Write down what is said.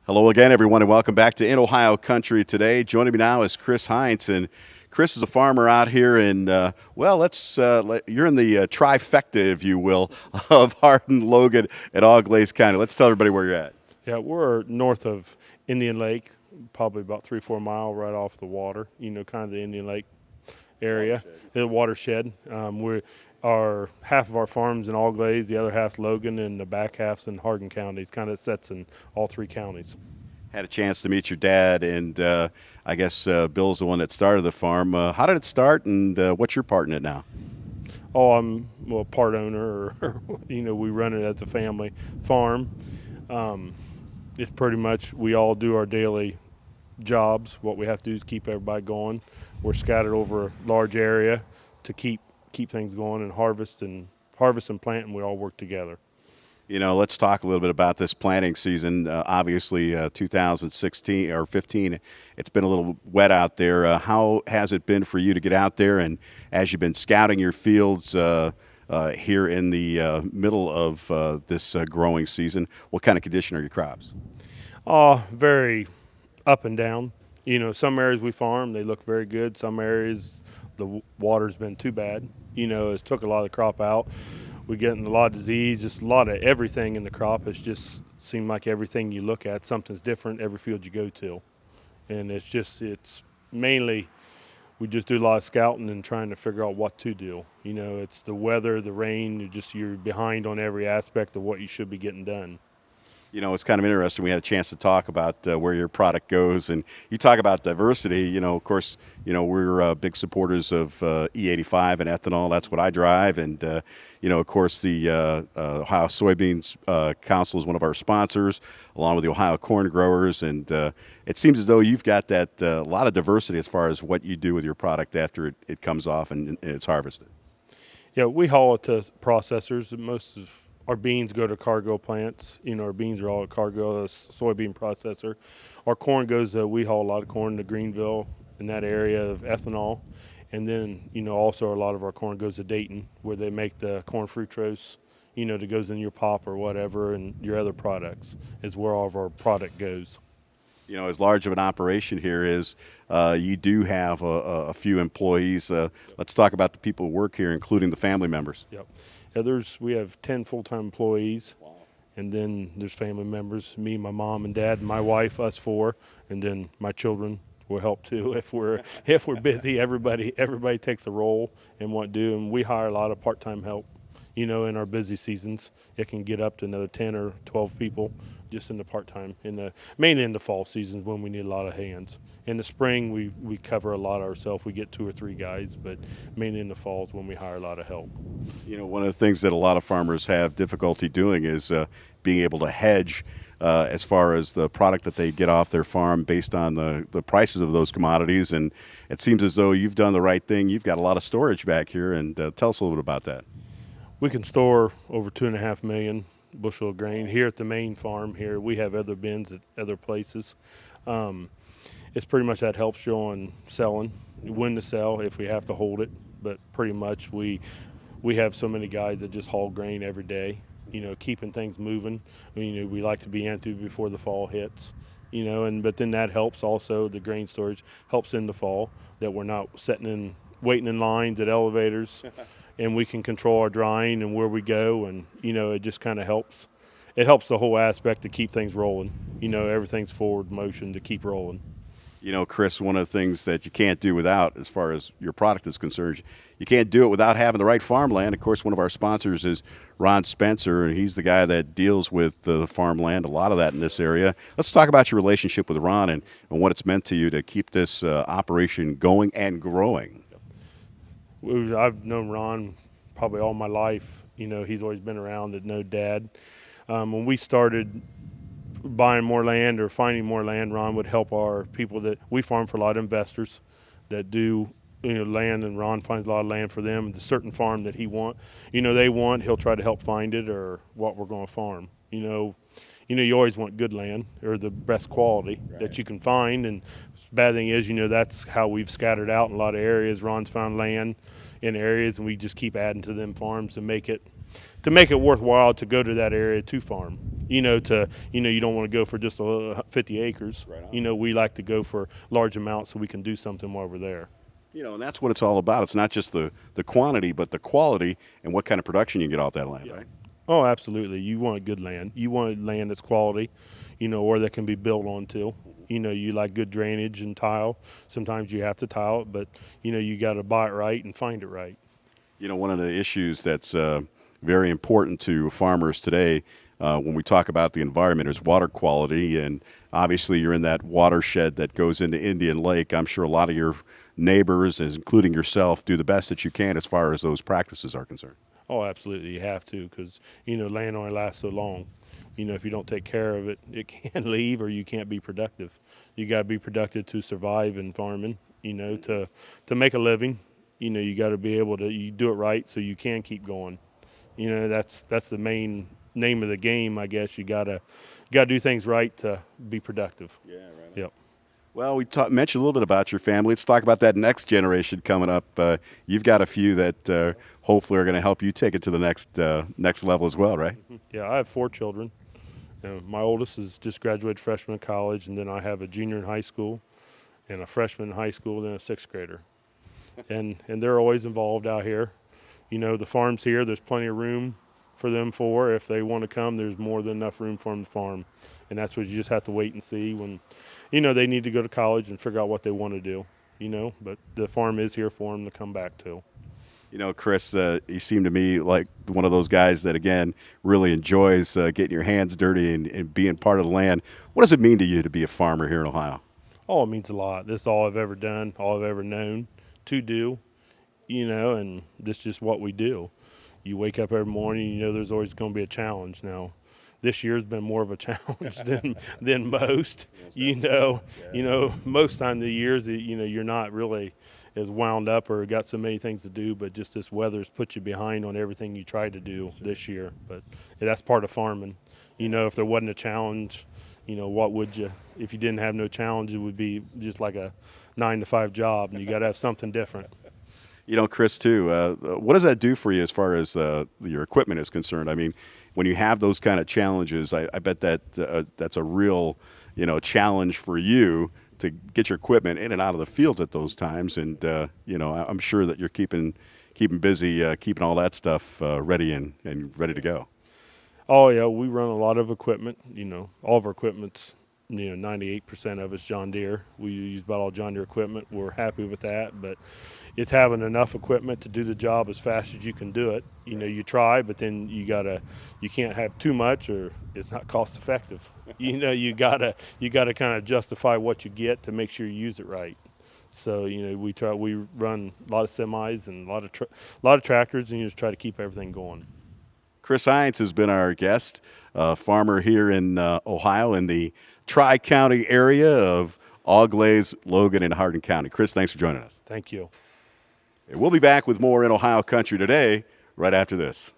Hello again, everyone, and welcome back to In Ohio Country today. Joining me now is Chris Heintz, and Chris is a farmer out here in, you're in the trifecta, if you will, of Hardin, Logan, and Auglaize County. Let's tell everybody where you're at. Yeah, we're north of Indian Lake, probably about 3-4 miles right off the water, kind of the Indian Lake area, the watershed. Our half of our farm's in Auglaize, the other half's Logan, and the back half's in Hardin counties. Kind of sets in all three counties. Had a chance to meet your dad, and I guess Bill's the one that started the farm. How did it start, and what's your part in it now? Oh, I'm part owner, or we run it as a family farm. It's pretty much we all do our daily jobs. What we have to do is keep everybody going. We're scattered over a large area to keep things going, and harvest and plant, and we all work together. Let's talk a little bit about this planting season. Obviously, 2016 or 15, it's been a little wet out there. How has it been for you to get out there, and as you've been scouting your fields here in the middle of this growing season, what kind of condition are your crops? Very up and down. Some areas we farm, they look very good. Some areas the water's been too bad. It's took a lot of the crop out. We're getting a lot of disease, just a lot of everything in the crop. It's just seemed like everything you look at, something's different every field you go to. And it's mainly we just do a lot of scouting and trying to figure out what to do. It's the weather, the rain, you're behind on every aspect of what you should be getting done. It's kind of interesting. We had a chance to talk about where your product goes, and you talk about diversity. Of course, we're big supporters of E85 and ethanol. That's what I drive, and of course, the Ohio Soybeans Council is one of our sponsors, along with the Ohio Corn Growers, and it seems as though you've got that a lot of diversity as far as what you do with your product after it comes off and it's harvested. Yeah, we haul it to processors. Most of our beans go to cargo plants. Our beans are all at cargo, a soybean processor. Our corn goes, we haul a lot of corn to Greenville in that area of ethanol. And then, also a lot of our corn goes to Dayton, where they make the corn fructose, that goes in your pop or whatever, and your other products is where all of our product goes. As large of an operation here is, you do have a few employees. Let's talk about the people who work here, including the family members. Yep. Yeah, we have 10 full-time employees. Wow. And then there's family members, me, my mom and dad, and my wife, us four, and then my children will help too. If we're busy, everybody takes a role and what to do, and we hire a lot of part-time help. In our busy seasons, it can get up to another 10 or 12 people just in the part-time, mainly in the fall seasons when we need a lot of hands. In the spring, we cover a lot ourselves. We get 2 or 3 guys, but mainly in the falls when we hire a lot of help. One of the things that a lot of farmers have difficulty doing is being able to hedge as far as the product that they get off their farm based on the prices of those commodities. And it seems as though you've done the right thing. You've got a lot of storage back here, and tell us a little bit about that. We can store over 2.5 million bushel of grain here at the main farm here. We have other bins at other places. It's pretty much that helps you on selling, when to sell if we have to hold it. But pretty much we have so many guys that just haul grain every day, keeping things moving. We like to be empty before the fall hits, but then that helps also. The grain storage helps in the fall, that we're not waiting in lines at elevators. And we can control our drying and where we go, and it just kind of helps. It helps the whole aspect to keep things rolling. Everything's forward motion to keep rolling. Chris, one of the things that you can't do without, as far as your product is concerned, you can't do it without having the right farmland. Of course, one of our sponsors is Ron Spencer, and he's the guy that deals with the farmland, a lot of that in this area. Let's talk about your relationship with Ron and what it's meant to you to keep this operation going and growing. I've known Ron probably all my life. He's always been around and know Dad. When we started buying more land or finding more land, Ron would help our people that we farm for a lot of investors that do land, and Ron finds a lot of land for them. The certain farm that he he'll try to help find it or what we're going to farm. You always want good land or the best quality that you can find. And the bad thing is, that's how we've scattered out in a lot of areas. Ron's found land in areas, and we just keep adding to them farms to to make it worthwhile to go to that area to farm. You don't want to go for just 50 acres. Right on. We like to go for large amounts so we can do something while we're there. And that's what it's all about. It's not just the quantity, but the quality and what kind of production you get off that land, right? Oh, absolutely. You want good land. You want land that's quality, or that can be built onto. You like good drainage and tile. Sometimes you have to tile it, but, you got to buy it right and find it right. One of the issues that's very important to farmers today when we talk about the environment is water quality. And obviously you're in that watershed that goes into Indian Lake. I'm sure a lot of your neighbors, including yourself, do the best that you can as far as those practices are concerned. Oh, absolutely. You have to, because, land only lasts so long. If you don't take care of it, it can leave or you can't be productive. You got to be productive to survive in farming, to make a living. You got to be able to you do it right so you can keep going. That's the main name of the game, I guess. You gotta do things right to be productive. Yeah, right. Yep. Well, we mentioned a little bit about your family. Let's talk about that next generation coming up. You've got a few that hopefully are going to help you take it to the next level as well, right? Yeah, I have 4 children. My oldest is just graduated freshman in college, and then I have a junior in high school, and a freshman in high school, and then a 6th grader. and they're always involved out here. The farm's here. There's plenty of room for them if they want to come. There's more than enough room for them to farm, and that's what you just have to wait and see when, they need to go to college and figure out what they want to do. But the farm is here for them to come back to. Chris, you seem to me like one of those guys that, again, really enjoys getting your hands dirty and being part of the land. What does it mean to you to be a farmer here in Ohio? Oh, it means a lot. This is all I've ever done, all I've ever known to do, and this is just what we do. You wake up every morning, there's always going to be a challenge. Now, this year's been more of a challenge than most. Most time of the years, you're not really as wound up or got so many things to do, but just this weather's put you behind on everything you tried to do this year. But that's part of farming. If there wasn't a challenge, what would you? If you didn't have no challenge, it would be just like a 9-to-5 job, and you got to have something different. Chris, too, what does that do for you as far as your equipment is concerned? I mean, when you have those kind of challenges, I bet that that's a real, challenge for you to get your equipment in and out of the fields at those times. And, I'm sure that you're keeping busy, keeping all that stuff ready and ready to go. Oh, yeah, we run a lot of equipment. All of our equipment's 98% of it's John Deere. We use about all John Deere equipment. We're happy with that, but it's having enough equipment to do the job as fast as you can do it. You try, but then you can't have too much or it's not cost effective. You gotta kind of justify what you get to make sure you use it right. So we run a lot of semis and a lot of tractors, and you just try to keep everything going. Chris Heintz has been our guest, farmer here in Ohio in the Tri-County area of Auglaize, Logan, and Hardin County. Chris, thanks for joining us. Thank you. We'll be back with more in Ohio Country Today right after this.